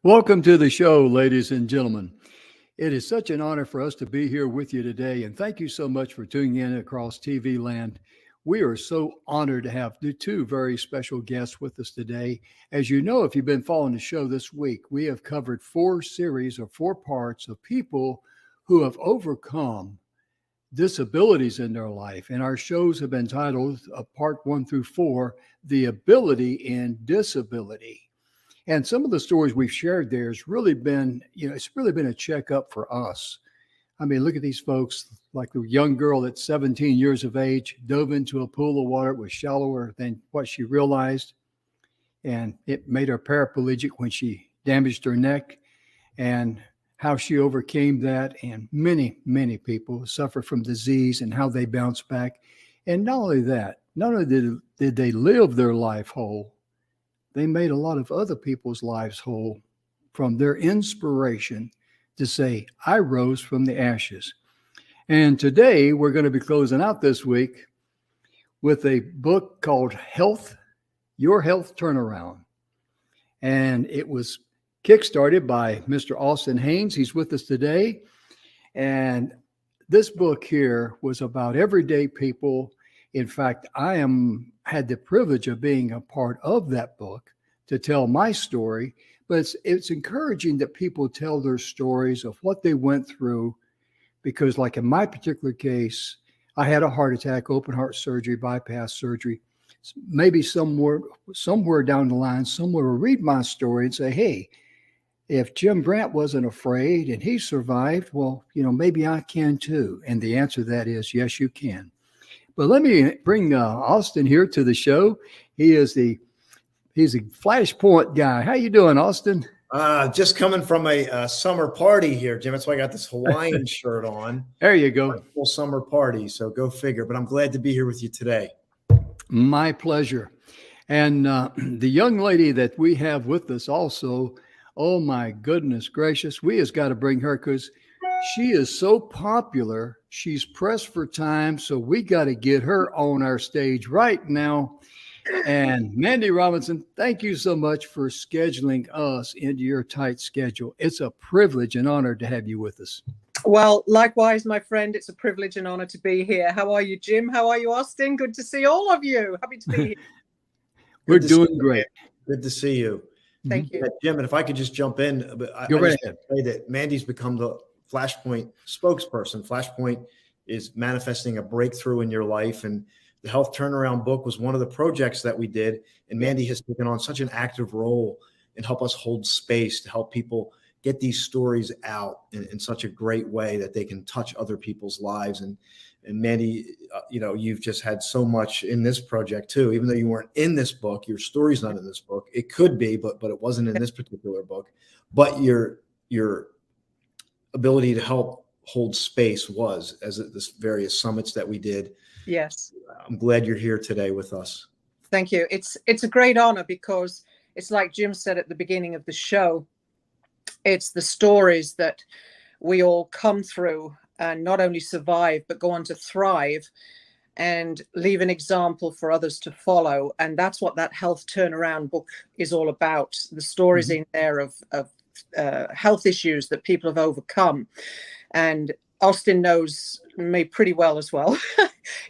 Welcome to the show, ladies and gentlemen. It is such an honor for us to be here with you today, and thank you so much for tuning in across TV land. We are so honored to have the two very special guests with us today. As you know, if you've been following the show this week, we have covered four series or four parts of people who have overcome disabilities in their life. And our shows have been titled, part 1 through 4, The Ability in Disability. And some of the stories we've shared there has really been, it's really been a checkup for us. I mean, look at these folks, like the young girl at 17 years of age dove into a pool of water. It was shallower than what she realized. And it made her paraplegic when she damaged her neck, and how she overcame that. And many, many people suffer from disease and how they bounce back. And not only that, not only did they live their life whole, they made a lot of other people's lives whole from their inspiration to say, I rose from the ashes. And today we're going to be closing out this week with a book called Your Health Turnaround. And it was kickstarted by Mr. Austin Haines. He's with us today. And this book here was about everyday people. In fact, had the privilege of being a part of that book to tell my story, but it's encouraging that people tell their stories of what they went through, because like in my particular case, I had a heart attack, open heart surgery, bypass surgery. Maybe somewhere down the line, someone will read my story and say, hey, if Jim Grant wasn't afraid and he survived, well, maybe I can too. And the answer to that is, yes, you can. But let me bring Austin here to the show. He's a Flashpoint guy. How you doing, Austin? Just coming from a summer party here, Jim. That's why I got this Hawaiian shirt on. There you go. Full summer party. So go figure. But I'm glad to be here with you today. My pleasure. And the young lady that we have with us also, oh my goodness gracious, we has got to bring her because she is so popular. She's pressed for time, so we got to get her on our stage right now. And Mandy Robinson, thank you so much for scheduling us into your tight schedule. It's a privilege and honor to have you with us. Well, likewise, my friend, it's a privilege and honor to be here. How are you, Jim? How are you, Austin? Good to see all of you. Happy to be here. We're doing great. Good to see you. Thank you. Jim, and if I could just jump in, Go right ahead. Say that Mandy's become the Flashpoint spokesperson. Flashpoint is manifesting a breakthrough in your life, and the Health Turnaround book was one of the projects that we did. And Mandy has taken on such an active role and help us hold space to help people get these stories out in such a great way that they can touch other people's lives. And Mandy, you've just had so much in this project too. Even though you weren't in this book, your story's not in this book. It could be, but it wasn't in this particular book. But your ability to help hold space was, as at this various summits that we did. Yes. I'm glad you're here today with us. Thank you. It's a great honor because it's like Jim said at the beginning of the show, it's the stories that we all come through and not only survive, but go on to thrive and leave an example for others to follow. And that's what that Health Turnaround book is all about. The stories in there of health issues that people have overcome. And Austin knows me pretty well as well.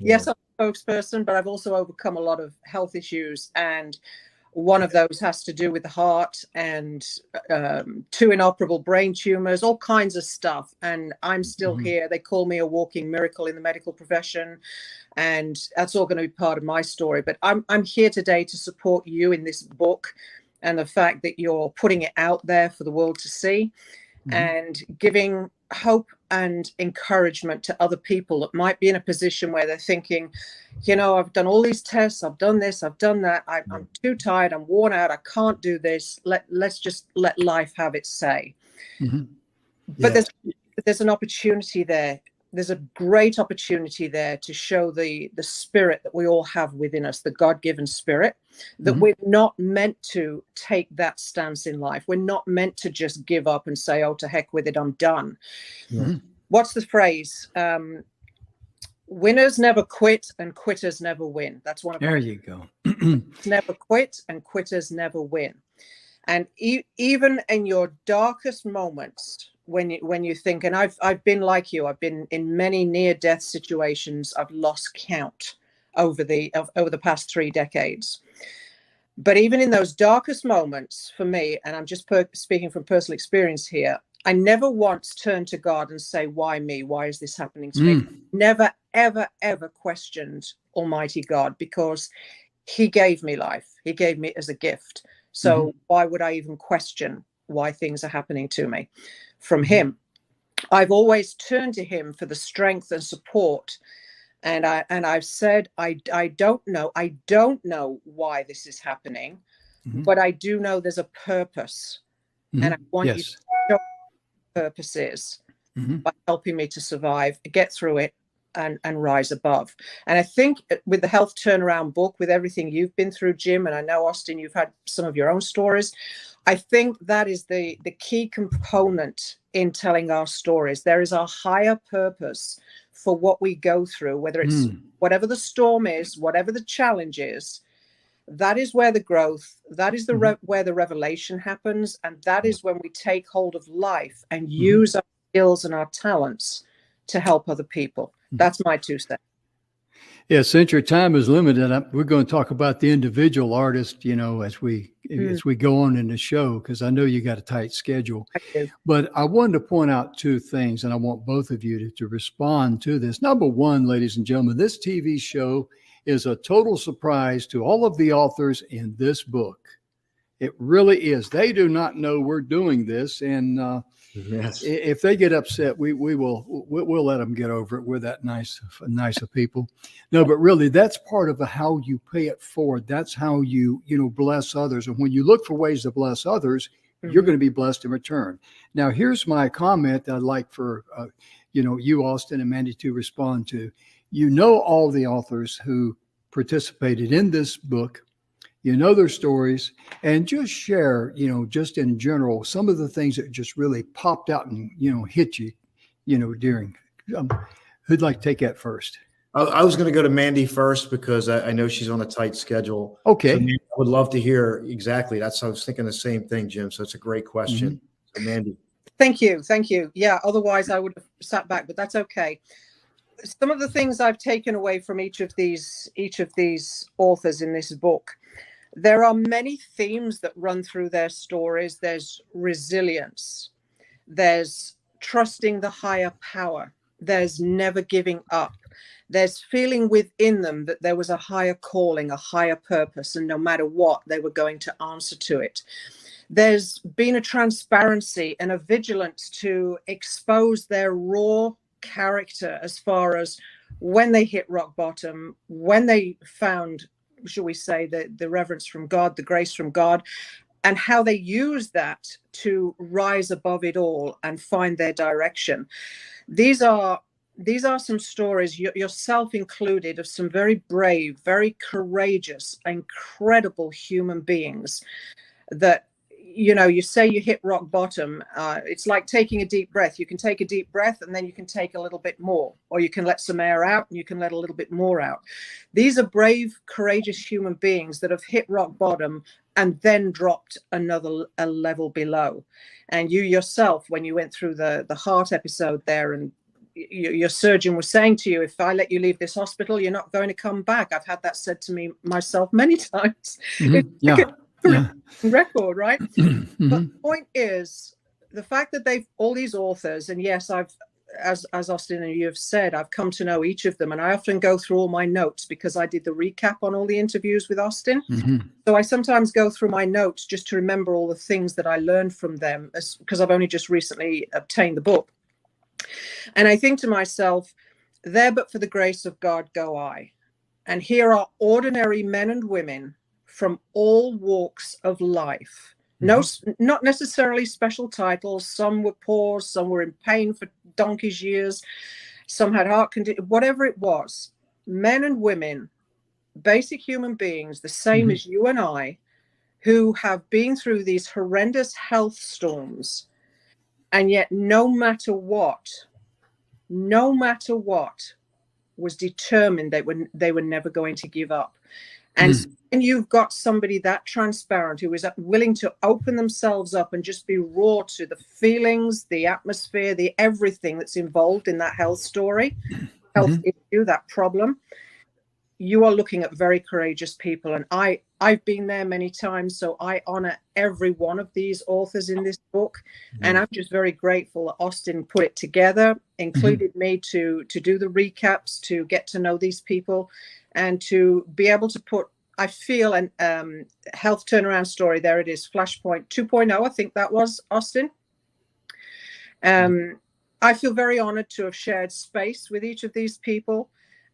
Yes, I'm a spokesperson, but I've also overcome a lot of health issues. And one of those has to do with the heart and 2 inoperable brain tumors, all kinds of stuff. And I'm still here. They call me a walking miracle in the medical profession. And that's all going to be part of my story. But I'm here today to support you in this book and the fact that you're putting it out there for the world to see and giving hope and encouragement to other people that might be in a position where they're thinking, I've done all these tests, I've done this, I've done that, I'm too tired, I'm worn out, I can't do this. Let's just let life have its say. But there's an opportunity there. There's a great opportunity there to show the spirit that we all have within us, the God-given spirit, that we're not meant to take that stance in life. We're not meant to just give up and say, oh, to heck with it, I'm done. What's the phrase? Winners never quit and quitters never win. That's one of There you go. Never quit and quitters never win. And even in your darkest moments, when you think, and I've been like you, I've been in many near-death situations. I've lost count over the past 3 decades. But even in those darkest moments for me, and I'm just speaking from personal experience here, I never once turned to God and say, why me? Why is this happening to me? Never, ever, ever questioned Almighty God, because he gave me life. He gave me as a gift. So why would I even question why things are happening to me from him? I've always turned to him for the strength and support. And I've said, I don't know why this is happening, but I do know there's a purpose. And I want you to know what the purpose is by helping me to survive, get through it, and rise above. And I think with the Health Turnaround book, with everything you've been through, Jim, and I know, Austin, you've had some of your own stories, I think that is the key component in telling our stories. There is a higher purpose for what we go through, whether it's whatever the storm is, whatever the challenge is. That is where the growth, that is where the revelation happens. And that is when we take hold of life and use our skills and our talents to help other people. That's my 2 cents. Yeah, since your time is limited, we're going to talk about the individual artist, as we go on in the show, because I know you got a tight schedule. I do. But I wanted to point out 2 things, and I want both of you to respond to this. Number one, ladies and gentlemen, this TV show is a total surprise to all of the authors in this book. It really is. They do not know we're doing this, and if they get upset, we'll let them get over it. We're that nice of people. No, but really, that's part of how you pay it forward. That's how you bless others. And when you look for ways to bless others, you're going to be blessed in return. Now, here's my comment that I'd like for you, Austin, and Mandy to respond to. All the authors who participated in this book. Their stories, and just share, just in general, some of the things that just really popped out and, hit you, during. Who'd like to take that first? I was going to go to Mandy first because I know she's on a tight schedule. Okay. So I would love to hear exactly. I was thinking the same thing, Jim. So it's a great question. So Mandy. Thank you. Yeah. Otherwise I would have sat back, but that's okay. Some of the things I've taken away from each of these authors in this book. There are many themes that run through their stories. There's resilience. There's trusting the higher power. There's never giving up. There's feeling within them that there was a higher calling, a higher purpose, and no matter what, they were going to answer to it. There's been a transparency and a vigilance to expose their raw character as far as when they hit rock bottom, when they found, shall we say, the reverence from God, the grace from God, and how they use that to rise above it all and find their direction. These are some stories, yourself included, of some very brave, very courageous, incredible human beings that, you say you hit rock bottom. It's like taking a deep breath. You can take a deep breath and then you can take a little bit more, or you can let some air out and you can let a little bit more out. These are brave, courageous human beings that have hit rock bottom and then dropped a level below. And you yourself, when you went through the heart episode there, and your surgeon was saying to you, if I let you leave this hospital, you're not going to come back. I've had that said to me myself many times. Record, right? But the point is, the fact that they've, all these authors, and yes, I've, as Austin and you have said, I've come to know each of them, and I often go through all my notes because I did the recap on all the interviews with Austin. So I sometimes go through my notes just to remember all the things that I learned from them, because I've only just recently obtained the book. And I think to myself, there but for the grace of God go I. And here are ordinary men and women from all walks of life. No, not necessarily special titles. Some were poor, some were in pain for donkey's years, some had heart condition, whatever it was. Men and women, basic human beings, the same as you and I, who have been through these horrendous health storms, and yet no matter what, was determined they were never going to give up. And and you've got somebody that transparent who is willing to open themselves up and just be raw to the feelings, the atmosphere, the everything that's involved in that health story, health issue, that problem. You are looking at very courageous people. And I've been there many times. So I honor every one of these authors in this book. And I'm just very grateful that Austin put it together, included me to do the recaps, to get to know these people, and to be able to put, I feel, an health turnaround story. There it is, Flashpoint 2.0. I think that was, Austin. I feel very honored to have shared space with each of these people,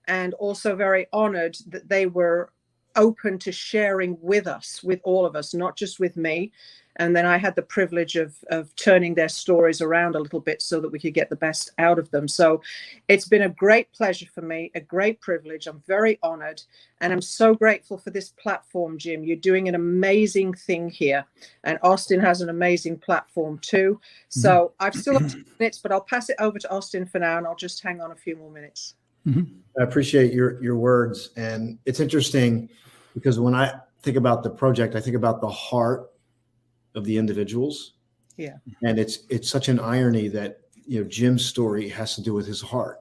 and also very honored that they were open to sharing with us, with all of us, not just with me. And then I had the privilege of turning their stories around a little bit so that we could get the best out of them. So it's been a great pleasure for me, a great privilege. I'm very honored. And I'm so grateful for this platform, Jim. You're doing an amazing thing here. And Austin has an amazing platform too. So I've still got 2 minutes, but I'll pass it over to Austin for now, and I'll just hang on a few more minutes. I appreciate your words. And it's interesting because when I think about the project, I think about the heart of the individuals. Yeah. And it's such an irony that, you know, Jim's story has to do with his heart.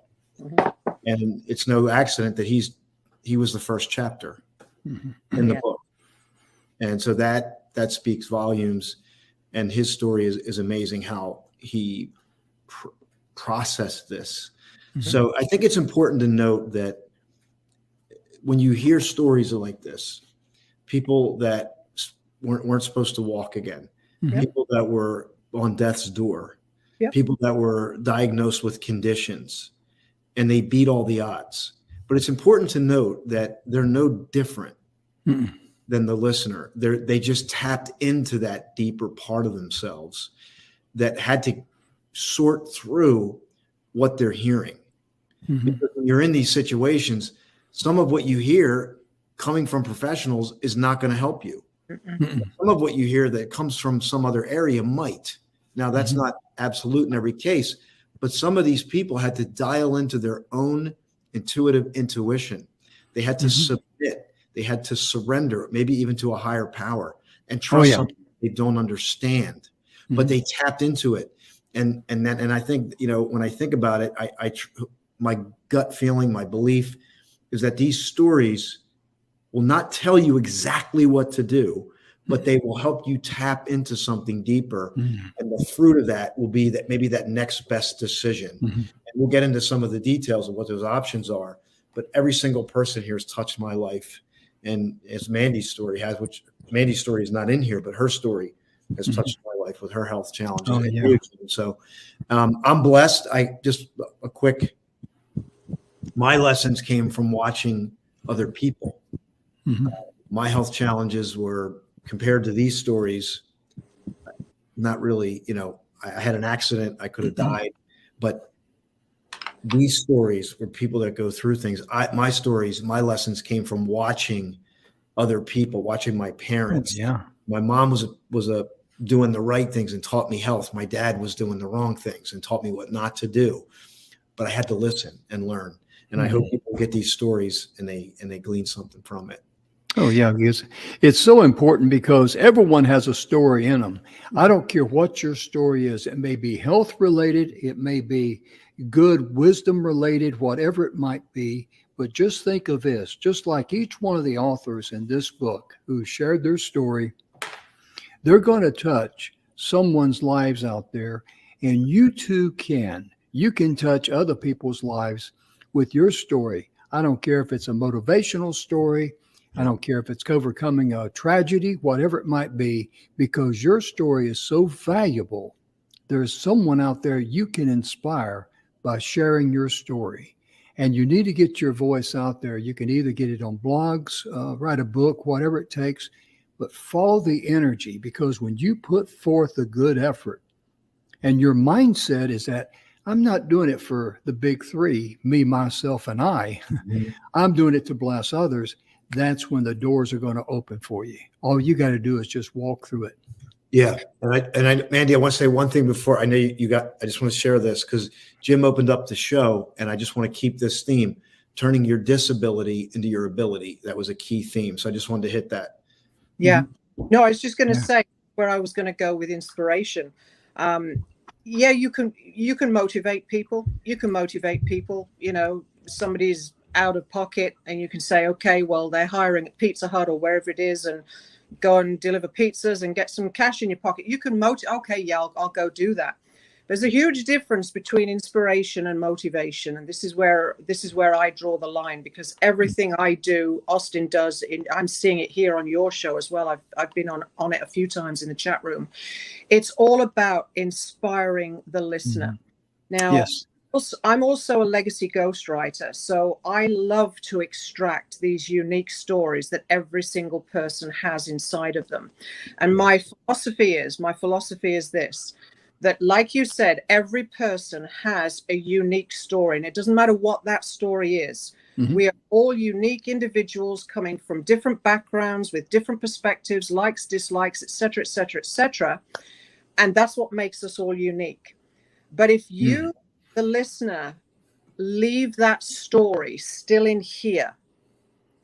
And it's no accident that he was the first chapter in the book. And so that speaks volumes. And his story is amazing how he processed this. So I think it's important to note that when you hear stories like this, people that weren't supposed to walk again, people that were on death's door, people that were diagnosed with conditions, and they beat all the odds. But it's important to note that they're no different than the listener. They just tapped into that deeper part of themselves that had to sort through what they're hearing. Because when you're in these situations, some of what you hear coming from professionals is not going to help you. Some of what you hear that comes from some other area might. Now, that's not absolute in every case, but some of these people had to dial into their own intuitive intuition. They had to submit. They had to surrender, maybe even to a higher power, and trust something they don't understand. But they tapped into it. And I think, you know, when I think about it, my gut feeling, my belief is that these stories will not tell you exactly what to do, but they will help you tap into something deeper. And the fruit of that will be that maybe that next best decision. And we'll get into some of the details of what those options are. But every single person here has touched my life. And as Mandy's story has, which Mandy's story is not in here, but her story has touched my life with her health challenges. So I'm blessed. My lessons came from watching other people. My health challenges were, compared to these stories, not really, you know, I had an accident, I could have died, but these stories were people that go through things. My stories, my lessons came from watching other people, watching my parents. My mom was doing the right things and taught me health. My dad was doing the wrong things and taught me what not to do. But I had to listen and learn. And I hope people get these stories and they glean something from it. Oh, yeah. It's so important because everyone has a story in them. I don't care what your story is. It may be health related. It may be good wisdom related, whatever it might be. But just think of this, just like each one of the authors in this book who shared their story, they're going to touch someone's lives out there. And you too can. You can touch other people's lives with your story. I don't care if it's a motivational story. I don't care if it's overcoming a tragedy, whatever it might be, because your story is so valuable. There's someone out there you can inspire by sharing your story. And you need to get your voice out there. You can either get it on blogs, write a book, whatever it takes, but follow the energy, because when you put forth a good effort and your mindset is that I'm not doing it for the big three, me, myself, and I. I'm doing it to bless others. That's when the doors are going to open for you. All you got to do is just walk through it. Yeah. And Mandy, I want to say one thing before I know I just want to share this because Jim opened up the show and I just want to keep this theme. turning your disability into your ability. That was a key theme. So I just wanted to hit that. Yeah. No, I was just going to Yeah. say where I was going to go with inspiration. Yeah, you can motivate people. You can motivate people. You know, somebody's out of pocket and you can say, okay, well, they're hiring at Pizza Hut or wherever it is, and go and deliver pizzas and get some cash in your pocket. You can okay, yeah, I'll go do that. There's a huge difference between inspiration and motivation, and this is where I draw the line, because everything I do, Austin does. I'm seeing it here on your show as well. I've been on it a few times in the chat room. It's all about inspiring the listener. Now, Yes. I'm also a legacy ghostwriter, so I love to extract these unique stories that every single person has inside of them. And my philosophy is this, that, like you said, every person has a unique story, and it doesn't matter what that story is. We are all unique individuals coming from different backgrounds with different perspectives, likes, dislikes, etc., etc., etc. And that's what makes us all unique. But if you, the listener, leave that story still in here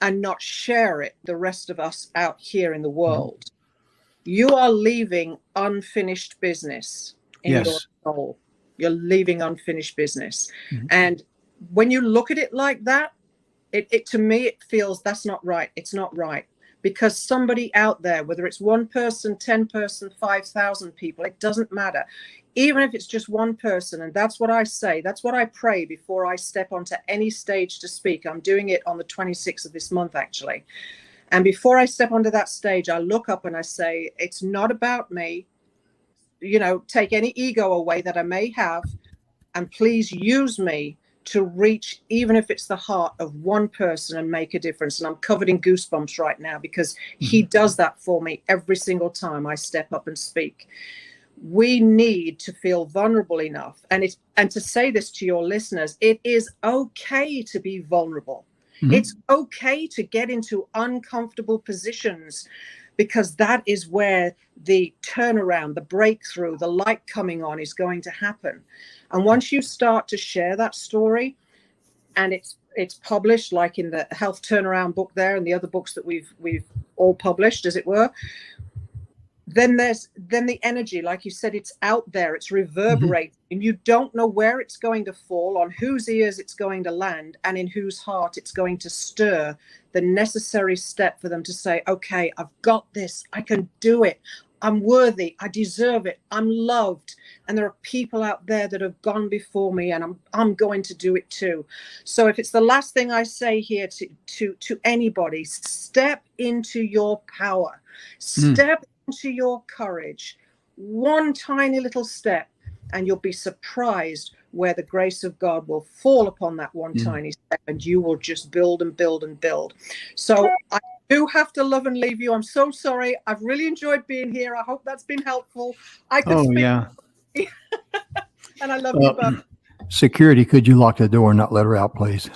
and not share it the rest of us out here in the world, you are leaving unfinished business in your soul. You're leaving unfinished business. And when you look at it like that, it to me, it feels that's not right. It's not right. Because somebody out there, whether it's one person, 10 person, 5,000 people, it doesn't matter. Even if it's just one person, and that's what I say, that's what I pray before I step onto any stage to speak. I'm doing it on the 26th of this month, actually. And before I step onto that stage, I look up and I say, it's not about me. You know, take any ego away that I may have, and please use me to reach, even if it's the heart of one person, and make a difference. And I'm covered in goosebumps right now, because he does that for me every single time I step up and speak. We need to feel vulnerable enough. And to say this to your listeners, it is okay to be vulnerable. It's okay to get into uncomfortable positions, because that is where the turnaround, the breakthrough, the light coming on is going to happen. And once you start to share that story, and it's published, like in the Health Turnaround book there and the other books that we've all published, as it were, then the energy, like you said, it's out there, it's reverberating, and you don't know where it's going to fall, on whose ears it's going to land, and in whose heart it's going to stir the necessary step for them to say, okay, I've got this, I can do it, I'm worthy, I deserve it, I'm loved, and there are people out there that have gone before me, and I'm going to do it too. So if it's the last thing I say here to anybody, step into your power, step into your courage, one tiny little step, and you'll be surprised where the grace of God will fall upon that one tiny step, and you will just build and build and build. So I do have to love and leave you. I'm so sorry. I've really enjoyed being here. I hope that's been helpful. I could speak. And I love you both. Security, could you lock the door and not let her out, please?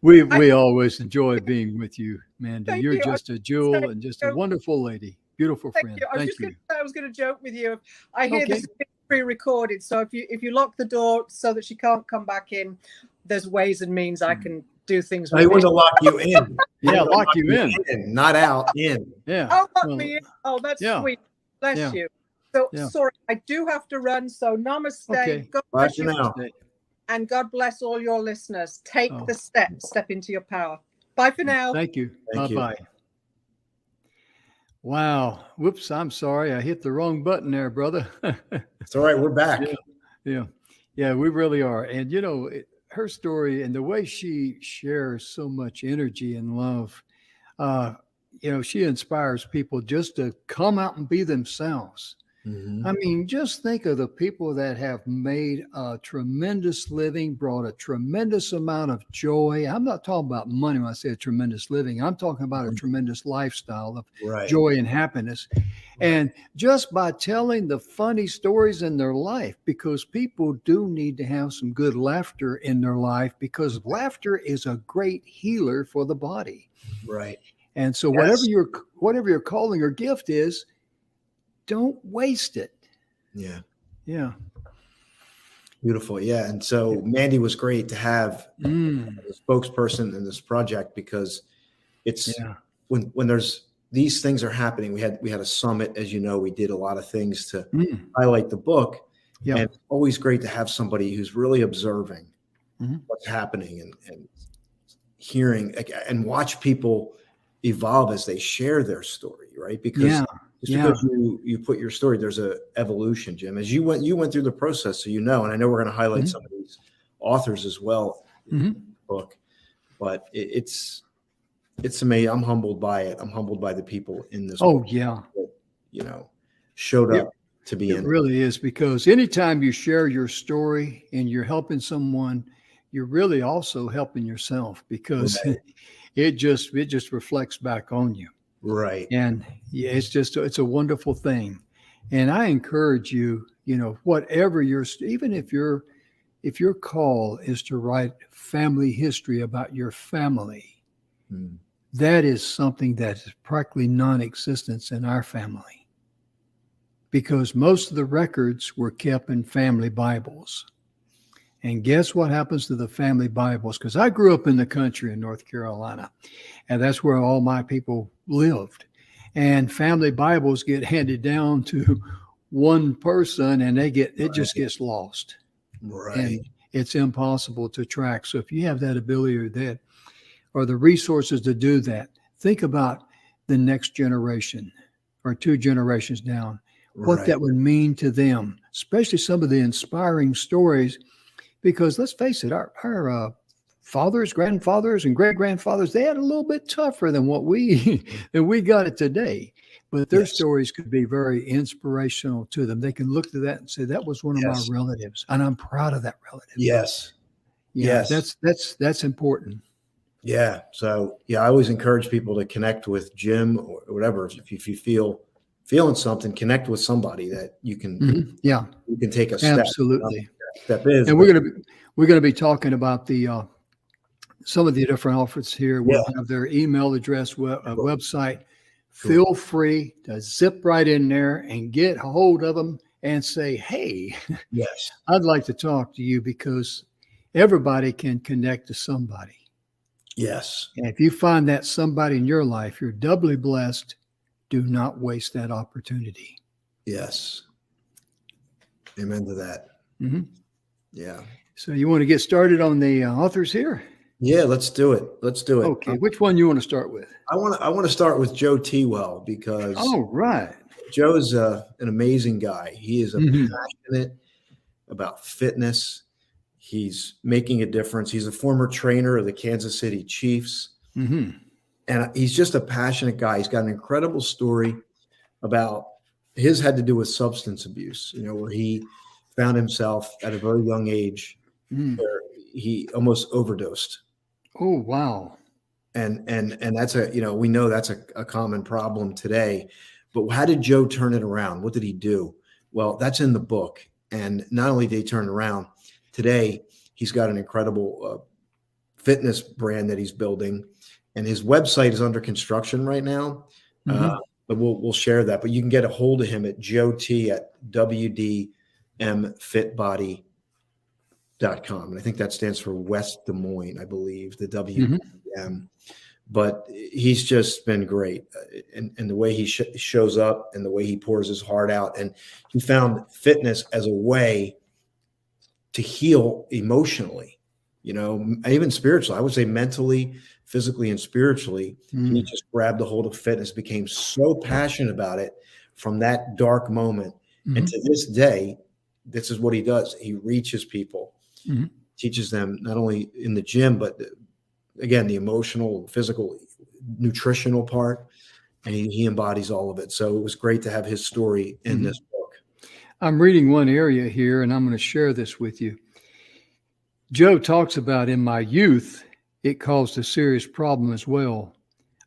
We always enjoy being with you, Mandy. You're just a jewel and just a wonderful lady. Beautiful friend. Thank you. I was going to joke with you. I hear this is pre-recorded, so if you lock the door so that she can't come back in, there's ways and means I can do things. I want to lock you in. Lock you in. Not out, in. Yeah. Oh, lock me in. Oh, that's sweet. Bless you. So sorry, I do have to run. So namaste. Okay. God Bye bless for you. now. And God bless all your listeners. Take the step into your power. Bye for now. Thank you. Thank you. Bye-bye. Wow. Whoops. I'm sorry. I hit the wrong button there, brother. It's all right. We're back. Yeah, we really are. And, you know, her story and the way she shares so much energy and love, you know, she inspires people just to come out and be themselves. I mean, just think of the people that have made a tremendous living, brought a tremendous amount of joy. I'm not talking about money when I say a tremendous living. I'm talking about a tremendous lifestyle of joy and happiness. And just by telling the funny stories in their life, because people do need to have some good laughter in their life, because laughter is a great healer for the body. Right. And so whatever your calling or gift is, don't waste it. Yeah. Beautiful. Yeah. And so Mandy was great to have Mm, as a spokesperson in this project, because it's yeah. when there's these things are happening. We had a summit, as you know, we did a lot of things to Mm, highlight the book. yeah. And it's always great to have somebody who's really observing Mhm. what's happening and hearing and watch people evolve as they share their story, right? Because Yeah. just Yeah. because you put your story, there's a evolution, Jim. As you went through the process, so you know, and I know we're going to highlight Mhm. some of these authors as well in Mhm. the book, but it's amazing. I'm humbled by it. I'm humbled by the people in this Oh, book yeah. that, you know, showed It, up to be it in it. really is, because anytime you share your story and you're helping someone, you're really also helping yourself, because Right. it just reflects back on you. Right. And yeah, it's a wonderful thing. And I encourage you, whatever even if your call is to write family history about your family, Mm. that is something that is practically non-existent in our family, because most of the records were kept in family Bibles. And guess what happens to the family Bibles? Because I grew up in the country in North Carolina, and that's where all my people lived. And family Bibles get handed down to one person, and it just Right. gets lost, Right. and it's impossible to track. So if you have that ability or the resources to do that, think about the next generation or two generations down, what Right. that would mean to them, especially some of the inspiring stories. Because let's face it, our fathers, grandfathers, and great grandfathers, they had a little bit tougher than what we than we got it today. But their Yes. stories could be very inspirational to them. They can look to that and say, "That was one of my Yes. relatives, and I'm proud of that relative." Yes. Yeah, Yes. that's important. Yeah. So yeah, I always encourage people to connect with Jim or whatever. If you feeling something, connect with somebody that Yeah, you can take a step. I don't know absolutely. what that step is, And but we're gonna be talking about the some of the different offers here. yeah, We'll have their email address, cool. website. Cool. Feel free to zip right in there and get a hold of them and say, "Hey, Yes. I'd like to talk to you," because everybody can connect to somebody. Yes. And if you find that somebody in your life, you're doubly blessed. Do not waste that opportunity. Yes. Amen to that. Mhm. Yeah. So you want to get started on the authors here? Yeah. Let's do it. Let's do it. Okay, which one you want to start with? I want to start with Joe Tewell, because All right. Joe's an amazing guy. He is a Mhm. passionate about fitness. He's making a difference. He's a former trainer of the Kansas City Chiefs, Mhm. and he's just a passionate guy. He's got an incredible story about his had to do with substance abuse, where he found himself at a very young age Mm. where he almost overdosed. Oh, wow. And that's we know that's a common problem today. But how did Joe turn it around? What did he do? Well, that's in the book. And not only did he turn it around, today he's got an incredible fitness brand that he's building, and his website is under construction right now. Mhm. But we'll share that. But you can get a hold of him at Joe T at WDMFitBody.com. And I think that stands for West Des Moines, I believe, the Mhm. WDM. But he's just been great, and the way he shows up and the way he pours his heart out. And he found fitness as a way to heal emotionally, even spiritually. I would say mentally, physically, and spiritually. He Mm. just grabbed a hold of fitness, became so passionate about it from that dark moment. And Mhm. to this day, this is what he does. He reaches people, Mhm. teaches them not only in the gym, but again, the emotional, physical, nutritional part. And he embodies all of it. So it was great to have his story in Mhm. this book. I'm reading one area here, and I'm going to share this with you. Joe talks about, in my youth, it caused a serious problem as well.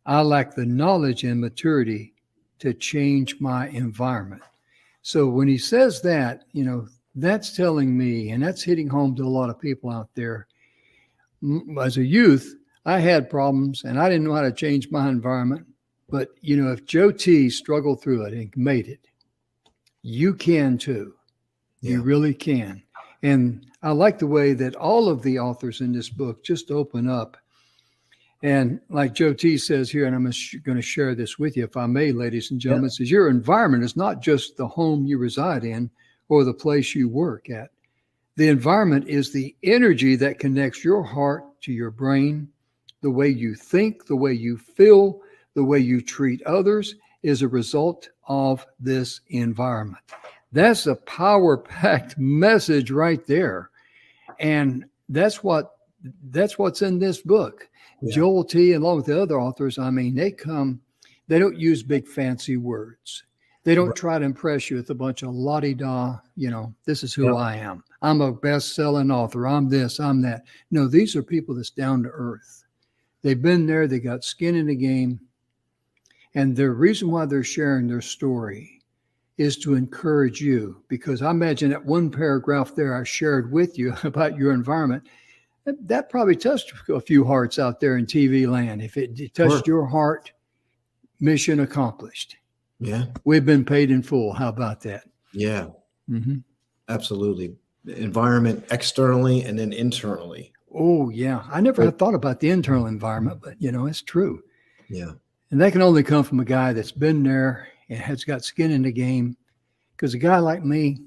I lacked the knowledge and maturity to change my environment. So when he says that, that's telling me, and that's hitting home to a lot of people out there. As a youth, I had problems and I didn't know how to change my environment. But, if Joe T struggled through it and made it, you can too. You Yeah. really can. And I like the way that all of the authors in this book just open up. And like Joe T says here, and I'm going to share this with you, if I may, ladies and gentlemen, says your environment is not just the home you reside in or the place you work at. The environment is the energy that connects your heart to your brain. The way you think, the way you feel, the way you treat others is a result of this environment. That's a power-packed message right there. And that's what's in this book. Yeah. Joel T, along with the other authors, I mean, they don't use big fancy words. They don't try to impress you with a bunch of la-di-da, this is who I am. I'm a best-selling author. I'm this, I'm that. No, these are people that's down to earth. They've been there. They got skin in the game. And the reason why they're sharing their story is to encourage you, because I imagine that one paragraph there I shared with you about your environment, that probably touched a few hearts out there in TV land. If it touched your heart, mission accomplished. Yeah. We've been paid in full. How about that? Yeah. Mm-hmm. Absolutely. Environment externally and then internally. Oh, yeah. I never had thought about the internal environment, but, it's true. Yeah. And that can only come from a guy that's been there and has got skin in the game. Because a guy like me,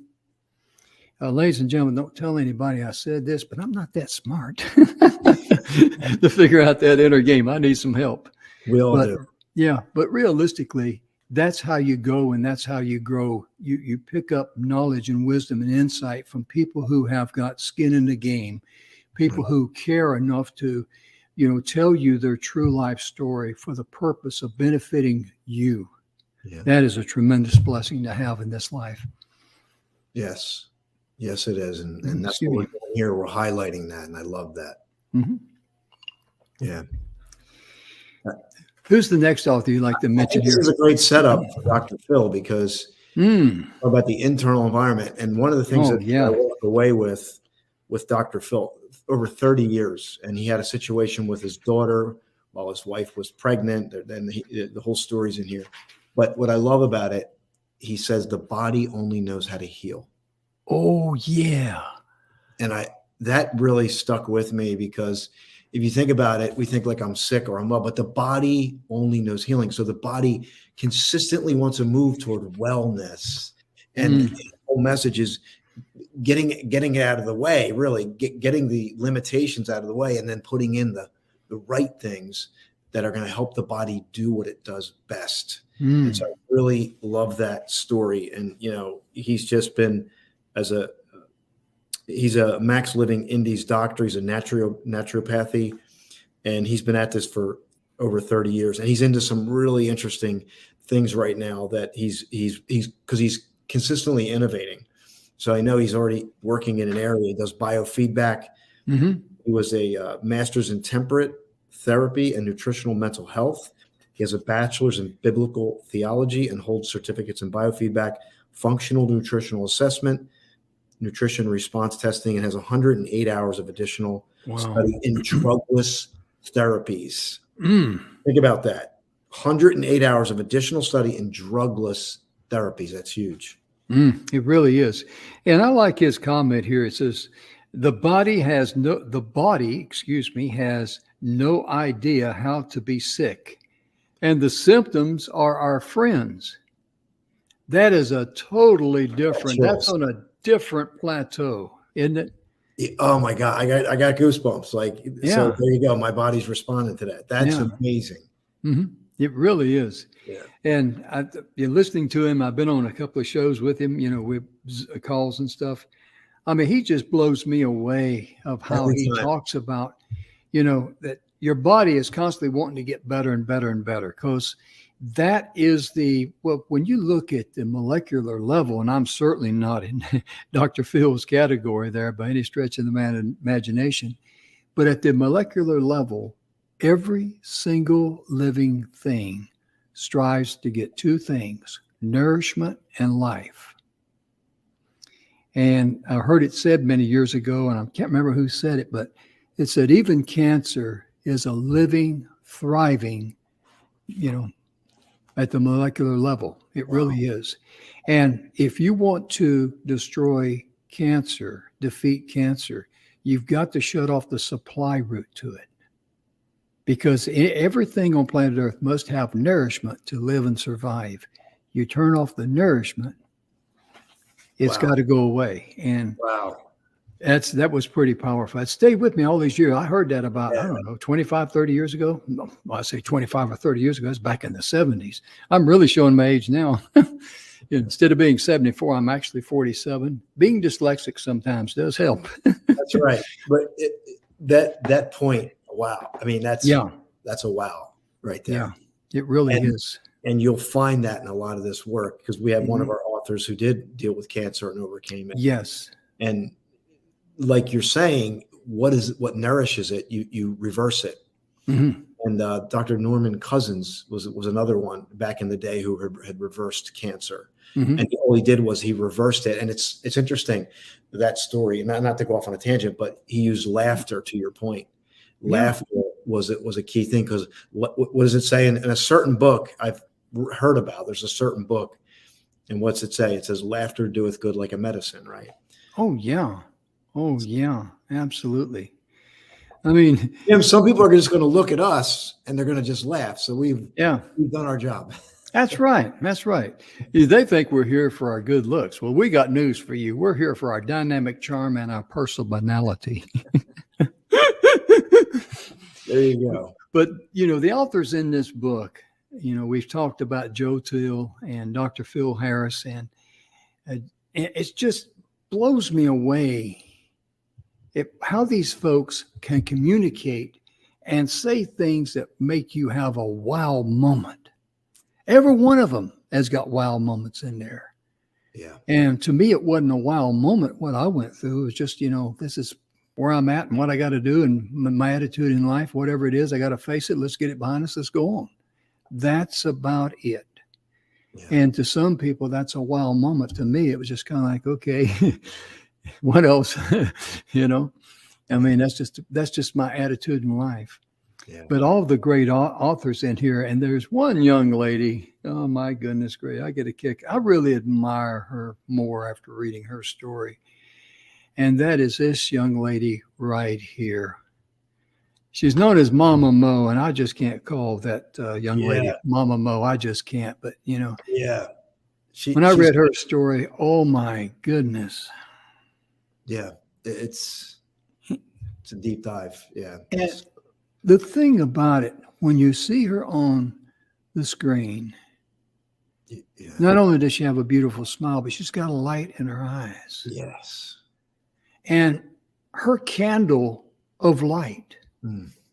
ladies and gentlemen, don't tell anybody I said this, but I'm not that smart to figure out that inner game. I need some help. We all do. Yeah, but realistically, that's how you go and that's how you grow. You pick up knowledge and wisdom and insight from people who have got skin in the game, people who care enough to, tell you their true life story for the purpose of benefiting you. Yeah. That is a tremendous blessing to have in this life. Yes. Yes, it is. And that's what we're doing here. We're highlighting that. And I love that. Mm-hmm. Yeah. Who's the next author you'd like to mention here? This is a great setup for Dr. Phil because about the internal environment. And one of the things I walked away with Dr. Phil over 30 years, and he had a situation with his daughter while his wife was pregnant. Then the whole story's in here. But what I love about it, he says the body only knows how to heal. Oh, yeah. And that really stuck with me because if you think about it, we think like I'm sick or I'm well, but the body only knows healing. So the body consistently wants to move toward wellness. And the whole message is getting it out of the way, really getting the limitations out of the way and then putting in the right things that are going to help the body do what it does best. And so I really love that story. And, he's just been he's a Max Living Indies doctor. He's a naturopathy, and he's been at this for over 30 years. And he's into some really interesting things right now that he's because he's consistently innovating. So I know he's already working in an area. He does biofeedback. Mm-hmm. He was a master's in temperate therapy and nutritional mental health. He has a bachelor's in biblical theology and holds certificates in biofeedback, functional nutritional assessment, nutrition response testing, and has 108 hours of additional study in drugless therapies. Think about that. 108 hours of additional study in drugless therapies. That's huge. It really is. And I like his comment here. It says, the body has no idea how to be sick. And the symptoms are our friends. That is a totally different, that's on a different plateau, isn't it? Oh my God. I got goosebumps. So there you go. My body's responding to that. That's amazing. Mm-hmm. It really is. Yeah. And you're listening to him. I've been on a couple of shows with him, with calls and stuff. I mean, he just blows me away of how he talks about, that your body is constantly wanting to get better and better and better, because that is when you look at the molecular level, and I'm certainly not in Dr. Phil's category there by any stretch of the imagination, but at the molecular level, every single living thing strives to get two things, nourishment and life. And I heard it said many years ago, and I can't remember who said it, but it said even cancer is a living, thriving, at the molecular level. It really is. And if you want to destroy cancer, defeat cancer, you've got to shut off the supply route to it. Because everything on planet Earth must have nourishment to live and survive. You turn off the nourishment, it's got to go away. And that was pretty powerful. It stayed with me all these years. I heard that about, I don't know, 25, 30 years ago. Well, I say 25 or 30 years ago. It's back in the 70s. I'm really showing my age now. Instead of being 74, I'm actually 47. Being dyslexic sometimes does help. That's right. But that point, wow. I mean, that's a wow right there. Yeah, it really is. And you'll find that in a lot of this work, because we have one of our authors who did deal with cancer and overcame it. Yes. And like you're saying, what nourishes it? You reverse it. Mm-hmm. And Dr. Norman Cousins was another one back in the day who had reversed cancer. Mm-hmm. And all he did was he reversed it. And it's interesting, that story, not to go off on a tangent, but he used laughter, to your point. Laughter was a key thing, because what does it say in a certain book I've heard about? There's a certain book, and what's it say? It says, laughter doeth good like a medicine, right? Oh yeah, absolutely. I mean, some people are just going to look at us and they're going to just laugh. So we've done our job. That's right. They think we're here for our good looks. Well, we got news for you. We're here for our dynamic charm and our personality. There you go. But, the authors in this book, we've talked about Joe Till and Dr. Phil Harris, and it just blows me away how these folks can communicate and say things that make you have a wow moment. Every one of them has got wow moments in there. Yeah. And to me, it wasn't a wow moment. What I went through was just, this is where I'm at and what I got to do, and my attitude in life, whatever it is, I got to face it. Let's get it behind us. Let's go on. That's about it. Yeah. And to some people, that's a wow moment. To me, it was just kind of like, okay, what else? I mean, that's just my attitude in life. Yeah. But all the great authors in here, and there's one young lady, oh my goodness, great. I get a kick. I really admire her more after reading her story. And that is this young lady right here. She's known as Mama Mo, and I just can't call that young lady Mama Mo. I just can't. But, Yeah. When I read her story, oh my goodness. Yeah. It's a deep dive. Yeah. And the thing about it, when you see her on the screen, not only does she have a beautiful smile, but she's got a light in her eyes. Yes. And her candle of light,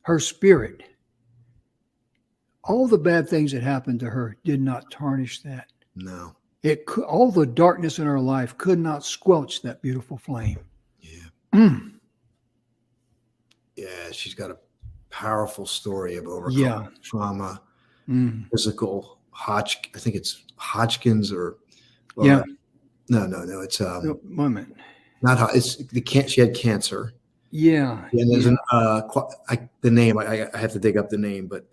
her spirit, all the bad things that happened to her did not tarnish that. No. All the darkness in her life could not squelch that beautiful flame. Yeah. Yeah, she's got a powerful story of overcoming trauma, physical I think it's Hodgkin's or no, it's one minute. Not it's she had cancer. Yeah. And there's the name I have to dig up the name, but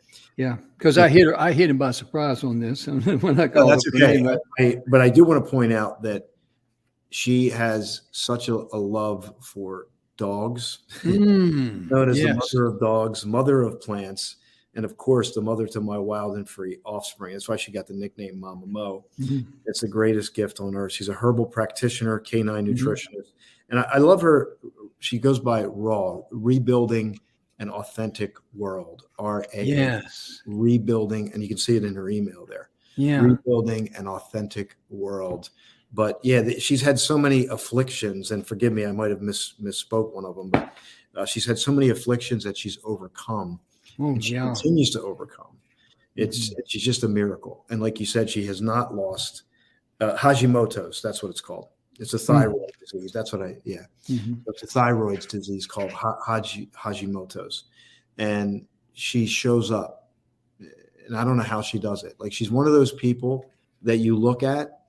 because I hit him by surprise on this when I called. That's okay. But I do want to point out that she has such a love for dogs, known as the mother of dogs, mother of plants, and of course the mother to my wild and free offspring. That's why she got the nickname Mama Mo. It's the greatest gift on earth. She's a herbal practitioner, canine nutritionist, and I love her. She goes by RAW, rebuilding an authentic world. RAA. Yes, rebuilding, and you can see it in her email there. Yeah, rebuilding an authentic world. But she's had so many afflictions, and forgive me, I might have misspoke one of them, but she's had so many afflictions that she's overcome. And she continues to overcome. She's just a miracle. And like you said, she has not lost Hashimoto's. That's what it's called. It's a thyroid disease. That's what it's a thyroid disease called Hashimoto's. And she shows up, and I don't know how she does it. Like, she's one of those people that you look at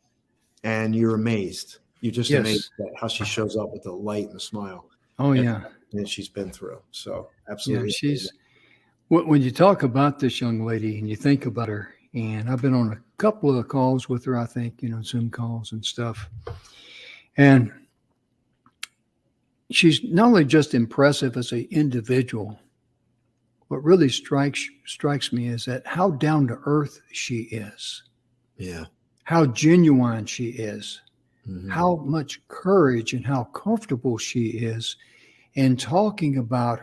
and you're amazed. You're just amazed at how she shows up with the light and the smile. Oh, and she's been through. So absolutely. Yeah, when you talk about this young lady and you think about her, and I've been on a couple of calls with her, I think, Zoom calls and stuff. And she's not only just impressive as an individual, what really strikes me is that how down to earth she is, Yeah. how genuine she is, Mhm. how much courage and how comfortable she is in talking about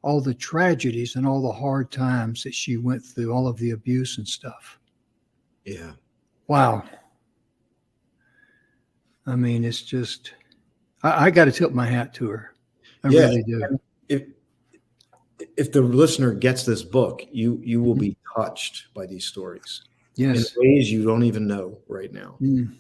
all the tragedies and all the hard times that she went through, all of the abuse and stuff. Yeah. Wow. I mean, it's just, I got to tip my hat to her. I Yeah. really do. And if the listener gets this book, you will be touched by these stories in Yes. ways you don't even know right now. Mm.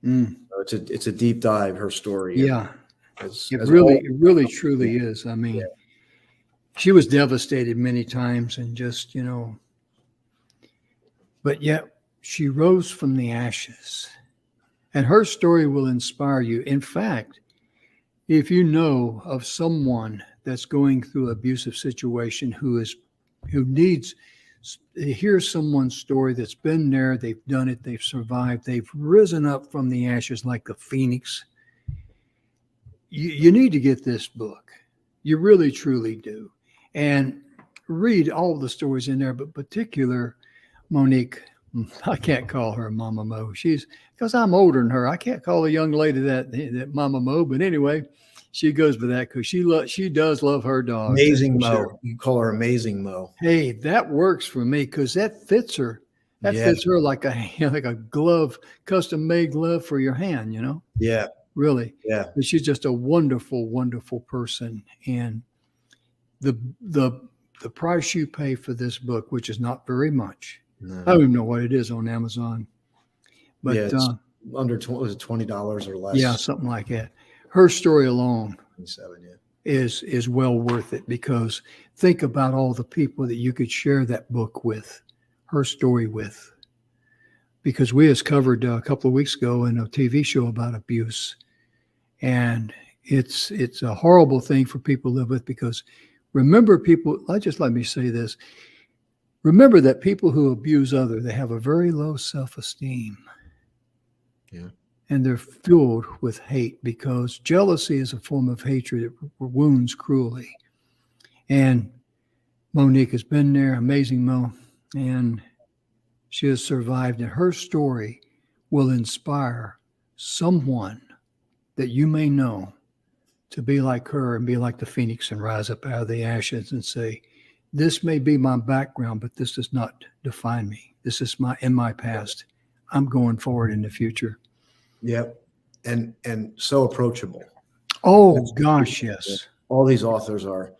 Mm. It's a deep dive, her story. Yeah. As It all- really, truly is. I mean, she was devastated many times and just, but yet she rose from the ashes. And her story will inspire you. In fact, if you know of someone that's going through an abusive situation who needs to hear someone's story that's been there, they've done it, they've survived, they've risen up from the ashes like a phoenix, you need to get this book. You really, truly do. And read all the stories in there, but particular Monique. I can't call her Mama Mo. Because I'm older than her. I can't call a young lady that Mama Mo. But anyway, she goes by that because she does love her dogs. Amazing Mo. Sure. You call her Amazing Mo. Hey, that works for me because that fits her. That fits her like a glove, custom made glove for your hand. Yeah. Really. Yeah. But she's just a wonderful, wonderful person. And the price you pay for this book, which is not very much. No. I don't even know what it is on Amazon. But yeah, it's under $20 or less. Yeah, something like that. Her story alone 27, yeah. is well worth it because think about all the people that you could share that book with, her story with. Because we just covered a couple of weeks ago in a TV show about abuse. And it's a horrible thing for people to live with because remember let me say this. Remember that people who abuse others, they have a very low self-esteem. Yeah. And they're fueled with hate because jealousy is a form of hatred. It wounds cruelly. And Monique has been there, amazing Mo, and she has survived. And her story will inspire someone that you may know to be like her and be like the phoenix and rise up out of the ashes and say, this may be my background, but this does not define me. This is in my past. I'm going forward in the future. Yep. And so approachable. Oh, gosh, yes. All these authors are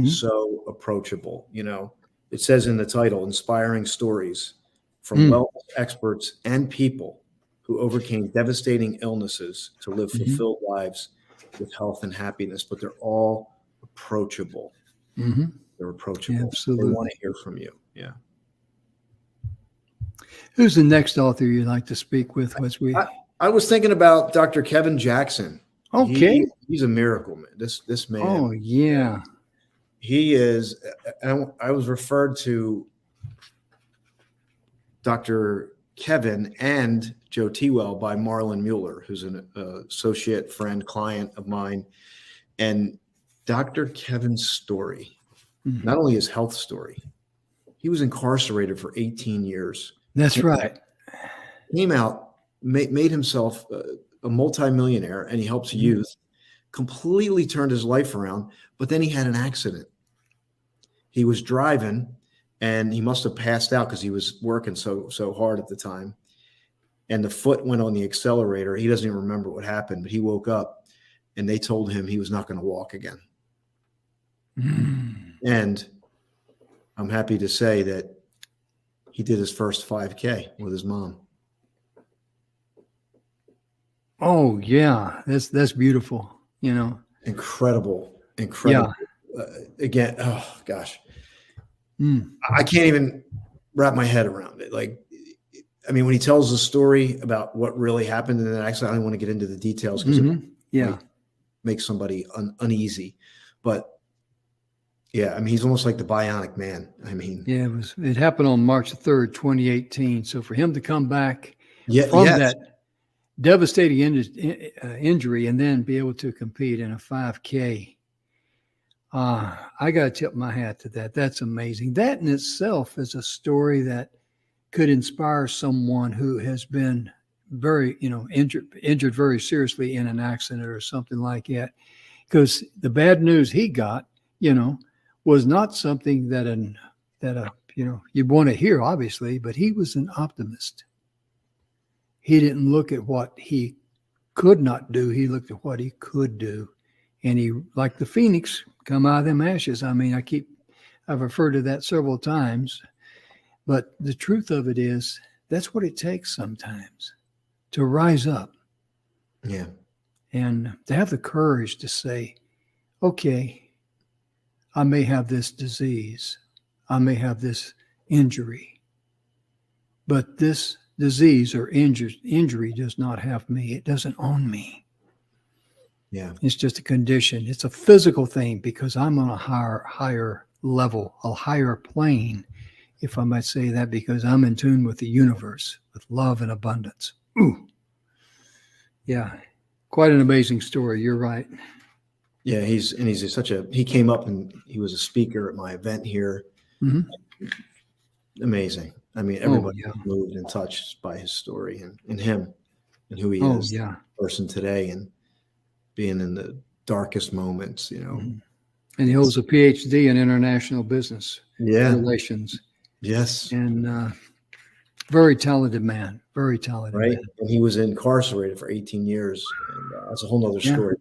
so approachable. It says in the title, inspiring stories from wellness experts and people who overcame devastating illnesses to live fulfilled lives with health and happiness, but they're all approachable. Mm-hmm. They're approachable. Yeah, absolutely. They want to hear from you. Yeah. Who's the next author you'd like to speak with? I was thinking about Dr. Kevin Jackson. Okay. He's a miracle, man. This man. Oh, yeah. He is. I was referred to Dr. Kevin and Joe Tewell by Marlon Mueller, who's an associate, friend, client of mine. And Dr. Kevin's story, not only his health story, he was incarcerated for 18 years. That's right. Came out, made himself a multimillionaire, and he helps youth, completely turned his life around. But then he had an accident. He was driving and he must have passed out because he was working so hard at the time. And the foot went on the accelerator. He doesn't even remember what happened, but he woke up and they told him he was not going to walk again. And I'm happy to say that he did his first 5K with his mom. Oh, yeah. That's beautiful. Incredible. Yeah. Again, oh gosh. I can't even wrap my head around it. When he tells the story about what really happened in that accident, I don't want to get into the details because it might make somebody uneasy. But yeah, he's almost like the bionic man. Yeah, it happened on March 3rd, 2018. So for him to come back from that devastating injury and then be able to compete in a 5K. I got to tip my hat to that. That's amazing. That in itself is a story that could inspire someone who has been very, injured very seriously in an accident or something like that. Because the bad news he got, was not something that you'd want to hear, obviously, but he was an optimist. He didn't look at what he could not do. He looked at what he could do. And he, like the phoenix, come out of them ashes. I mean, I've referred to that several times, but the truth of it is that's what it takes sometimes to rise up. Yeah. And to have the courage to say, okay, I may have this disease. I may have this injury, but this disease or injury does not have me. It doesn't own me. Yeah. It's just a condition. It's a physical thing because I'm on a higher level, a higher plane, if I might say that, because I'm in tune with the universe, with love and abundance. Ooh. Yeah. Quite an amazing story. You're right. Yeah. He came up and he was a speaker at my event here. Mm-hmm. Amazing. I mean, everybody was moved and touched by his story and him and who he is, the person today, and being in the darkest moments, Mm-hmm. And he holds a PhD in international business relations. Yes. And very talented man. Very talented right. man. And he was incarcerated for 18 years. And that's a whole nother story.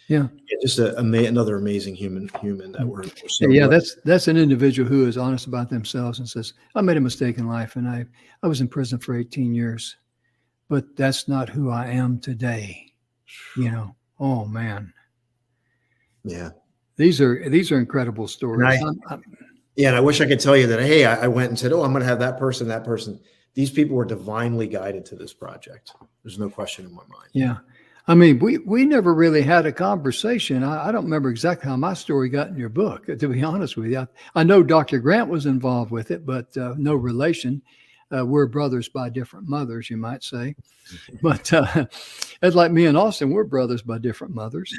Yeah. Just another amazing human that we're so that's an individual who is honest about themselves and says, I made a mistake in life and I was in prison for 18 years, but that's not who I am today. Oh man. Yeah. These are incredible stories. And I wish I could tell you that, hey, I went and said, oh, I'm going to have that person. These people were divinely guided to this project. There's no question in my mind. Yeah. I mean, we never really had a conversation. I don't remember exactly how my story got in your book, to be honest with you. I know Dr. Grant was involved with it, but no relation. We're brothers by different mothers, you might say. But it's like me and Austin, we're brothers by different mothers.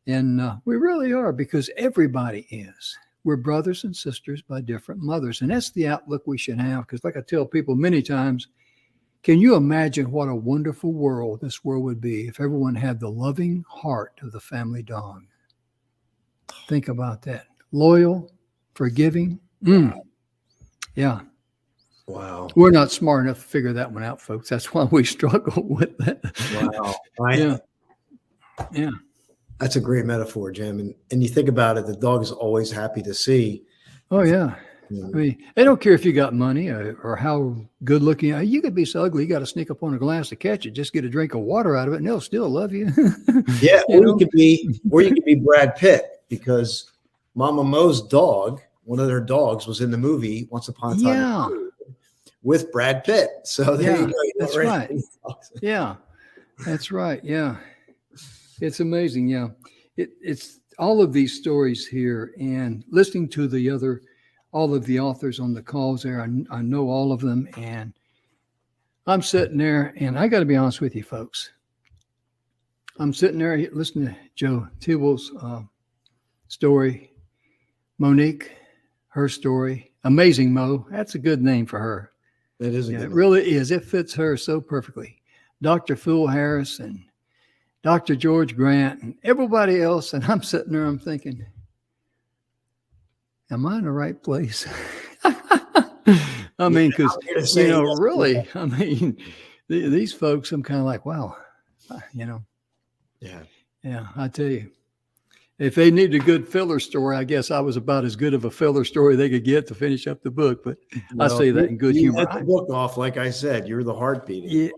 And we really are, because everybody is. We're brothers and sisters by different mothers. And that's the outlook we should have. Because like I tell people many times, can you imagine what a wonderful world this world would be if everyone had the loving heart of the family dog? Think about that. Loyal, forgiving. Yeah. Wow. We're not smart enough to figure that one out, folks. That's why we struggle with that. Wow. Yeah. That's a great metaphor, Jim. And you think about it, the dog is always happy to see. Oh, yeah. I mean, they don't care if you got money or how good looking. You could be so ugly, you got to sneak up on a glass to catch it. Just get a drink of water out of it, and they'll still love you. Yeah, you could be Brad Pitt, because Mama Mo's dog, one of their dogs, was in the movie Once Upon a Time with Brad Pitt. So there you go. That's right. Yeah, that's right. Yeah, it's amazing. Yeah, it's all of these stories here, and listening to all of the authors on the calls there. I know all of them, and I'm sitting there, and I got to be honest with you, folks. I'm sitting there listening to Joe Tibble's story, Monique, her story. Amazing Mo. That's a good name for her. That is a good it name. really is. It fits her so perfectly. Dr. Phil Harris and Dr. George Grant and everybody else. And I'm sitting there, I'm thinking, am I in the right place? I mean, because, really, I mean, these folks, I'm kind of like, wow, Yeah, I tell you, if they need a good filler story, I guess I was about as good of a filler story they could get to finish up the book. But I say that in good humor. Let the book off, like I said, you're the heartbeat. Yeah,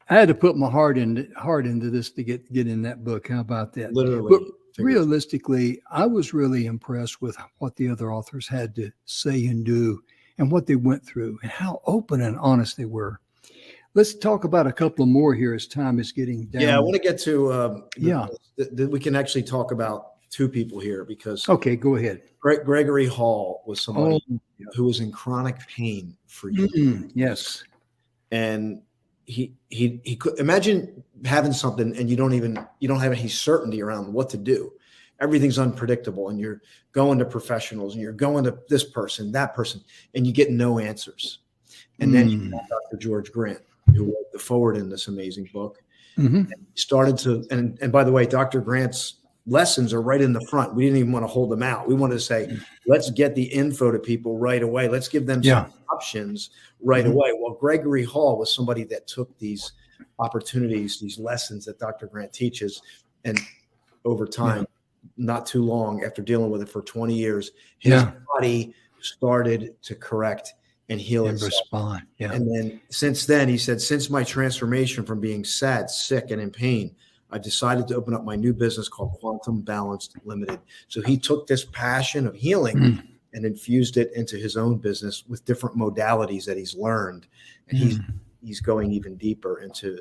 I had to put my heart into this to get in that book. How about that? Literally. But realistically, I was really impressed with what the other authors had to say and do and what they went through and how open and honest they were. Let's talk about a couple of more here as time is getting down. Yeah, I want to get to we can actually talk about two people here, because okay, go ahead. Gregory Hall was somebody who was in chronic pain for years. Yes. And he could imagine having something and you don't have any certainty around what to do. Everything's unpredictable, and you're going to professionals and you're going to this person, that person, and you get no answers. And then you got Dr. George Grant, who wrote the forward in this amazing book. Mm-hmm. Started to, and by the way, Dr. Grant's lessons are right in the front. We didn't even want to hold them out. We wanted to say, let's get the info to people right away. Let's give them some options right away. Well, Gregory Hall was somebody that took these opportunities, these lessons that Dr. Grant teaches, and over time, not too long after dealing with it for 20 years, his body started to correct and heal and itself. Respond. Yeah. And then since then, he said, since my transformation from being sad, sick, and in pain, I decided to open up my new business called Quantum Balanced Limited. So he took this passion of healing and infused it into his own business with different modalities that he's learned. And he's going even deeper into.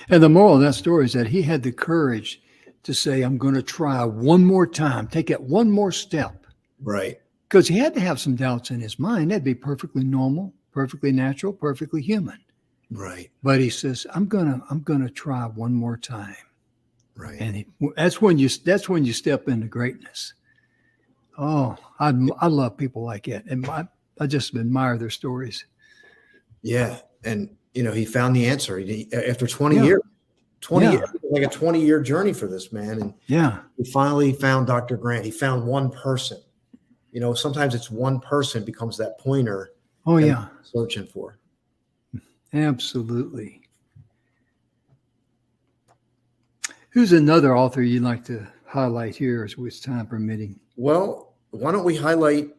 And the moral of that story is that he had the courage to say, I'm going to try one more time, take it one more step. Right. Because he had to have some doubts in his mind. That'd be perfectly normal, perfectly natural, perfectly human. Right. But he says, I'm gonna try one more time. Right. And that's when you step into greatness. Oh, I love people like that. And I just admire their stories. Yeah. And, he found the answer. After 20 years, 20 years, like a 20-year journey for this man. And he finally found Dr. Grant. He found one person. Sometimes it's one person becomes that pointer. Oh, yeah. Searching for. Absolutely. Who's another author you'd like to highlight here as with time permitting? Well, why don't we highlight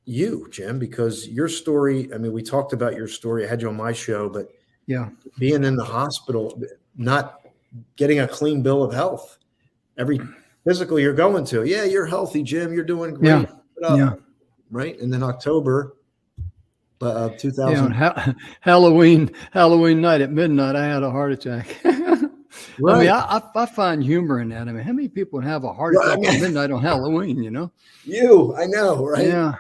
you, Jim, because your story, we talked about your story. I had you on my show, but being in the hospital, not getting a clean bill of health, every physical you're going to, you're healthy, Jim, you're doing great. Right. And then October 2000. Halloween night at midnight, I had a heart attack. Right. I find humor in that. How many people would have a heart attack at midnight on Halloween, I know, right? Yeah.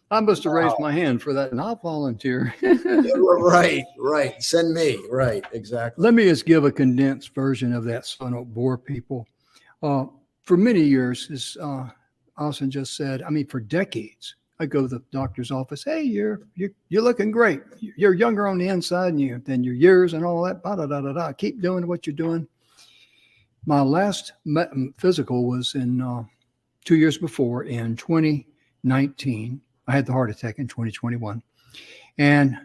I must have raised my hand for that, and I'll volunteer. Right. Send me. Right. Exactly. Let me just give a condensed version of that so I don't bore people. For many years, as Austin just said, for decades, I go to the doctor's office. Hey, you're looking great. You're younger on the inside than your years and all that. Keep doing what you're doing. My last physical was in 2 years before, in 2019. I had the heart attack in 2021, and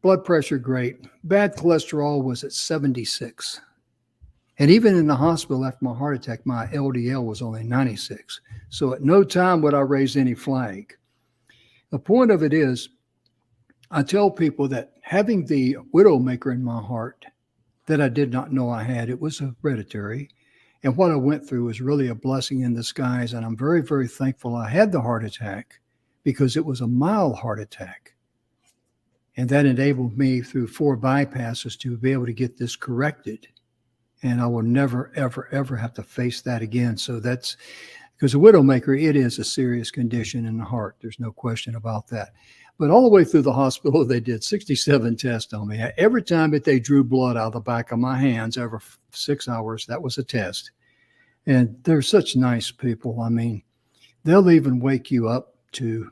blood pressure great. Bad cholesterol was at 76. And even in the hospital after my heart attack, my LDL was only 96. So at no time would I raise any flag. The point of it is, I tell people that having the widowmaker in my heart that I did not know I had, it was hereditary. And what I went through was really a blessing in disguise. And I'm very, very thankful I had the heart attack because it was a mild heart attack. And that enabled me through 4 bypasses to be able to get this corrected. And I will never, ever, ever have to face that again. So that's because a widowmaker, it is a serious condition in the heart. There's no question about that. But all the way through the hospital, they did 67 tests on me. Every time that they drew blood out of the back of my hands over 6 hours, that was a test. And they're such nice people. They'll even wake you up to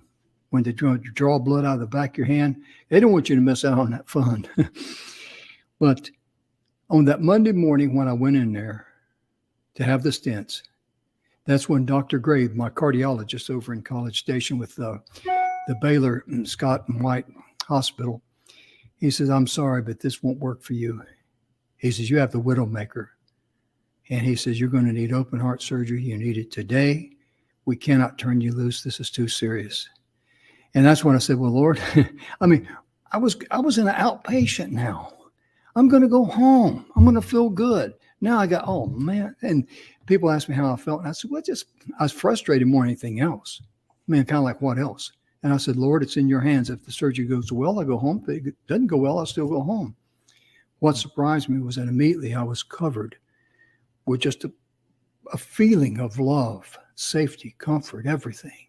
when they draw blood out of the back of your hand. They don't want you to miss out on that fun. But on that Monday morning when I went in there to have the stents, that's when Dr. Grave, my cardiologist over in College Station with the Baylor and Scott and White Hospital, he says, I'm sorry, but this won't work for you. He says, you have the widowmaker. And he says, you're going to need open heart surgery. You need it today. We cannot turn you loose. This is too serious. And that's when I said, well, Lord, I was in an outpatient now. I'm going to go home. I'm going to feel good. Now I got, oh man. And people asked me how I felt. And I said, well, I was frustrated more than anything else. Kind of like what else? And I said, Lord, it's in your hands. If the surgery goes well, I go home. If it doesn't go well, I'll still go home. What surprised me was that immediately I was covered with just a feeling of love, safety, comfort, everything.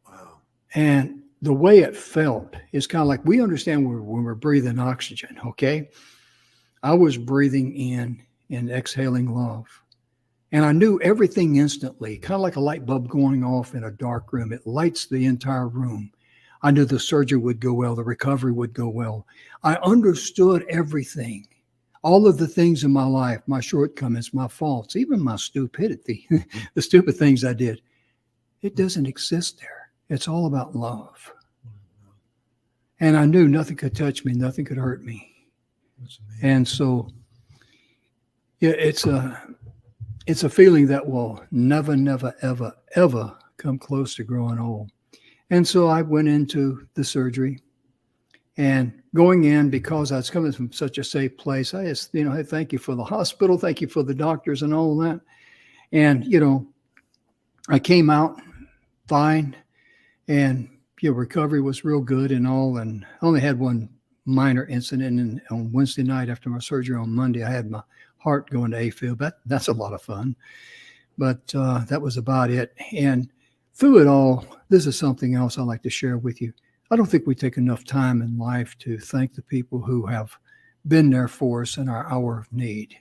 Wow. And the way it felt is kind of like we understand when we're breathing oxygen, okay? I was breathing in and exhaling love. And I knew everything instantly, kind of like a light bulb going off in a dark room. It lights the entire room. I knew the surgery would go well, the recovery would go well. I understood everything, all of the things in my life, my shortcomings, my faults, even my stupidity, the stupid things I did. It doesn't exist there. It's all about love. And I knew nothing could touch me, nothing could hurt me. And so yeah, it's a feeling that will never, never, ever, ever come close to growing old. And so I went into the surgery, and going in, because I was coming from such a safe place, I just, hey, thank you for the hospital. Thank you for the doctors and all that. And, I came out fine, and recovery was real good and all. And I only had one minor incident. And on Wednesday night after my surgery on Monday, I had my heart going to AFib. That's a lot of fun. But that was about it. And through it all, this is something else I'd like to share with you. I don't think we take enough time in life to thank the people who have been there for us in our hour of need.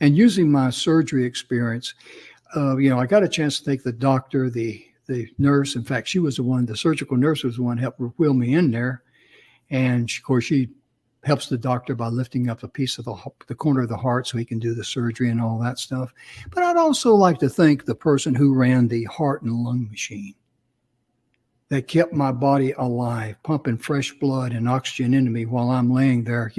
And using my surgery experience, I got a chance to take the doctor, the nurse. In fact, she was the surgical nurse was the one who helped wheel me in there. And of course, she helps the doctor by lifting up a piece of the corner of the heart so he can do the surgery and all that stuff. But I'd also like to thank the person who ran the heart and lung machine that kept my body alive, pumping fresh blood and oxygen into me while I'm laying there,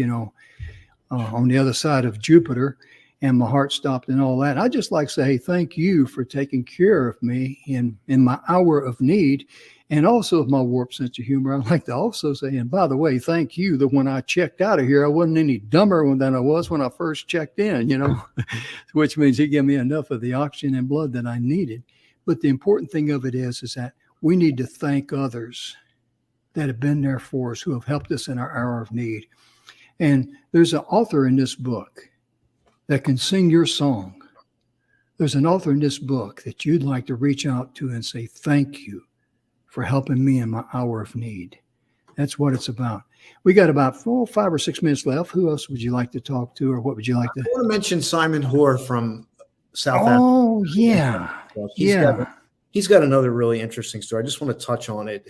on the other side of Jupiter, and my heart stopped and all that. I just like to say, hey, thank you for taking care of me in my hour of need. And also my warped sense of humor, I'd like to also say, and by the way, thank you that when I checked out of here, I wasn't any dumber than I was when I first checked in, which means he gave me enough of the oxygen and blood that I needed. But the important thing of it is that we need to thank others that have been there for us, who have helped us in our hour of need. And there's an author in this book that can sing your song. There's an author in this book that you'd like to reach out to and say, thank you for helping me in my hour of need. That's what it's about. We got about 5 or 6 minutes left. Who else would you like to talk to, or what would you like to? I want to mention Simon Hoare from South Africa. Oh, yeah. He's got another really interesting story. I just want to touch on it.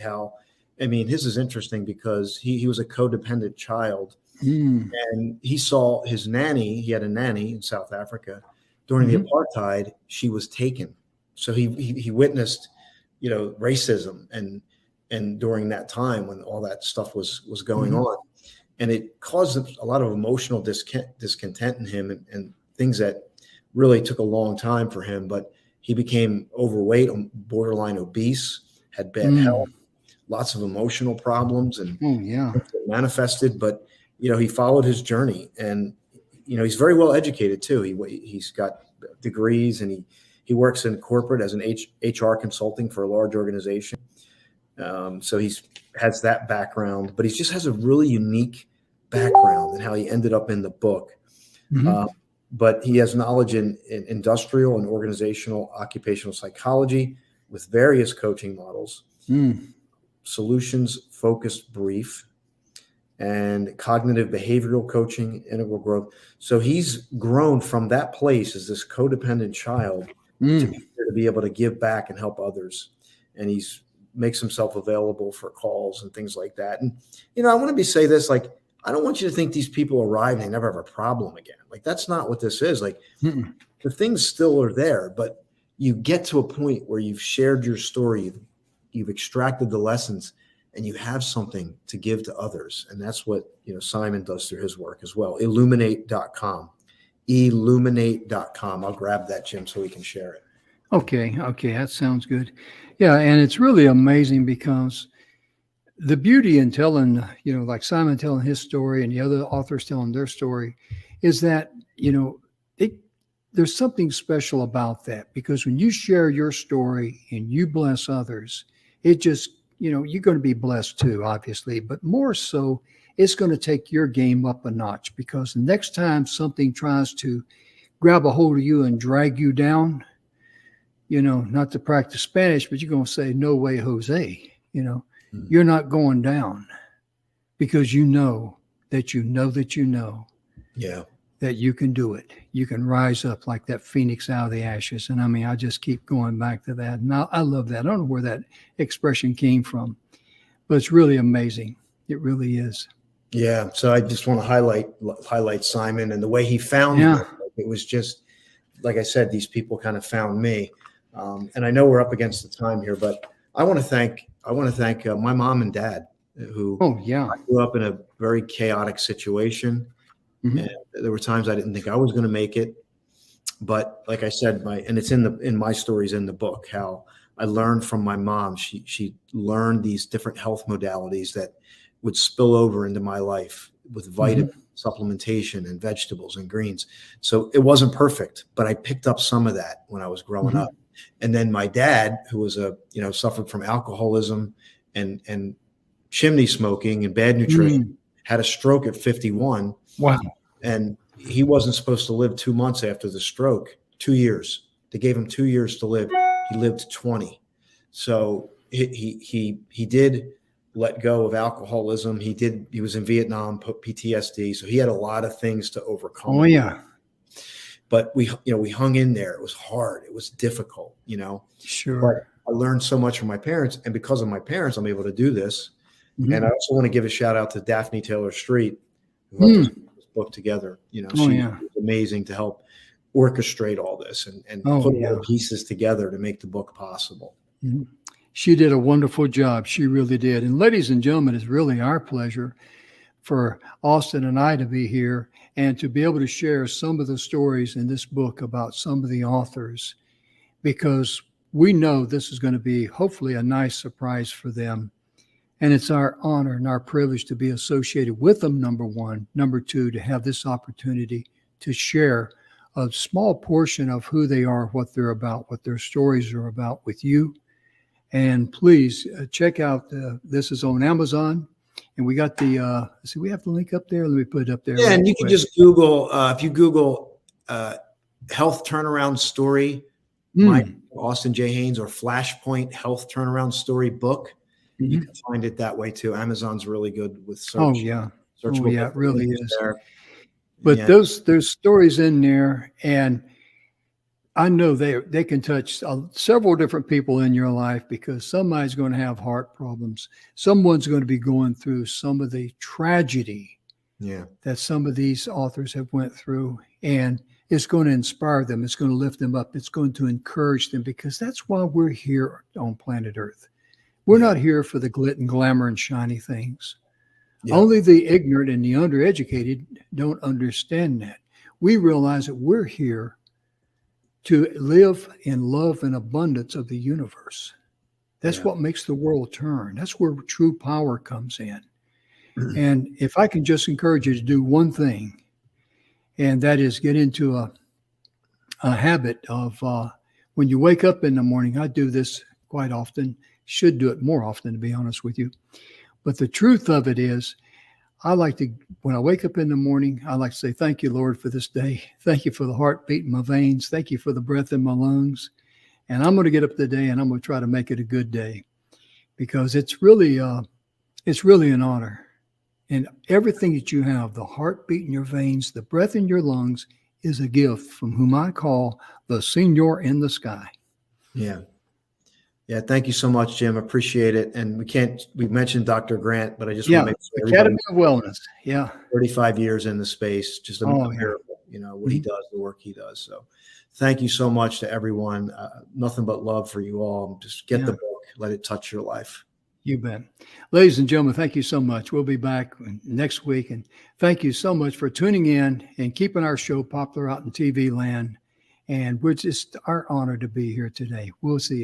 His is interesting because he was a codependent child, and he saw his nanny. He had a nanny in South Africa during the apartheid. She was taken, so he witnessed, racism and during that time when all that stuff was going on, and it caused a lot of emotional discontent in him and things that really took a long time for him. But he became overweight, borderline obese, had bad health, lots of emotional problems, and manifested. But he followed his journey, and he's very well educated too. He's got degrees, and he works in corporate as an HR consulting for a large organization. So he has that background, but he just has a really unique background and how he ended up in the book. But he has knowledge in industrial and organizational occupational psychology with various coaching models, solutions-focused brief, and cognitive behavioral coaching, integral growth. So he's grown from that place as this codependent child to be able to give back and help others. And he's makes himself available for calls and things like that. And, I want to say this, I don't want you to think these people arrive and they never have a problem again. That's not what this is. The things still are there, but you get to a point where you've shared your story, you've extracted the lessons, and you have something to give to others. And that's what, Simon does through his work as well. Illuminate.com. I'll grab that, Jim, so we can share it. Okay. That sounds good. Yeah. And it's really amazing because the beauty in telling, like Simon telling his story and the other authors telling their story is that, there's something special about that, because when you share your story and you bless others, it just, you're going to be blessed too, obviously, but more so it's going to take your game up a notch, because the next time something tries to grab a hold of you and drag you down, not to practice Spanish, but you're going to say, no way, Jose, you're not going down, because you know that you know that you know Yeah. that you can do it. You can rise up like that phoenix out of the ashes. And I mean, I just keep going back to that. And I love that. I don't know where that expression came from, but it's really amazing. It really is. Yeah. So I just want to highlight Simon and the way he found Yeah. me. It was just, like I said, these people kind of found me. And I know we're up against the time here, but I want to thank my mom and dad, who Oh, yeah. I grew up in a very chaotic situation. Mhm. And there were times I didn't think I was going to make it. But like I said, and it's in my stories in the book, how I learned from my mom. She learned these different health modalities that would spill over into my life with vitamin supplementation and vegetables and greens. So it wasn't perfect, but I picked up some of that when I was growing up. And then my dad, who was suffered from alcoholism and chimney smoking and bad nutrition, had a stroke at 51. Wow. And he wasn't supposed to live 2 months after the stroke, 2 years. They gave him 2 years to live. He lived 20. So he did let go of alcoholism. He was in Vietnam, PTSD. So he had a lot of things to overcome. Oh, yeah. But we hung in there. It was hard. It was difficult, Sure. But I learned so much from my parents. And because of my parents, I'm able to do this. And I also want to give a shout out to Daphne Taylor Street, who helped us put this book together. She was amazing to help orchestrate all this and put all the pieces together to make the book possible. She did a wonderful job. She really did. And ladies and gentlemen, it's really our pleasure for Austin and I to be here and to be able to share some of the stories in this book about some of the authors, because we know this is going to be hopefully a nice surprise for them. And it's our honor and our privilege to be associated with them, number one. Number two, to have this opportunity to share a small portion of who they are, what they're about, what their stories are about with you. And please check out, this is on Amazon. And we got the, we have the link up there. Let me put it up there. Yeah, and you can just Google, if you Google Health Turnaround Story, Austin J. Haines, or Flashpoint Health Turnaround Story book, you can find it that way too. Amazon's really good with search. Oh, yeah. It really is. There. But there's stories in there, and I know they can touch several different people in your life, because somebody's going to have heart problems. Someone's going to be going through some of the tragedy that some of these authors have went through, and it's going to inspire them. It's going to lift them up. It's going to encourage them, because that's why we're here on planet Earth. We're not here for the glit and glamour and shiny things. Only the ignorant and the undereducated don't understand that. We realize that we're here to live in love and abundance of the universe. That's what makes the world turn. That's where true power comes in. And if I can just encourage you to do one thing, and that is get into a habit of when you wake up in the morning. I do this quite often, should do it more often, to be honest with you. But the truth of it is, when I wake up in the morning, I like to say, thank you, Lord, for this day. Thank you for the heartbeat in my veins. Thank you for the breath in my lungs. And I'm going to get up today and I'm going to try to make it a good day, because it's really an honor. And everything that you have, the heartbeat in your veins, the breath in your lungs, is a gift from whom I call the Señor in the sky. Yeah. Thank you so much, Jim. Appreciate it. And we mentioned Dr. Grant, but I just want to make sure Academy of Wellness. 35 years in the space, just a miracle, what he does, the work he does. So thank you so much to everyone. Nothing but love for you all. Just get the book, let it touch your life. You bet. Ladies and gentlemen, thank you so much. We'll be back next week. And thank you so much for tuning in and keeping our show popular out in TV land. And we're just our honor to be here today. We'll see you.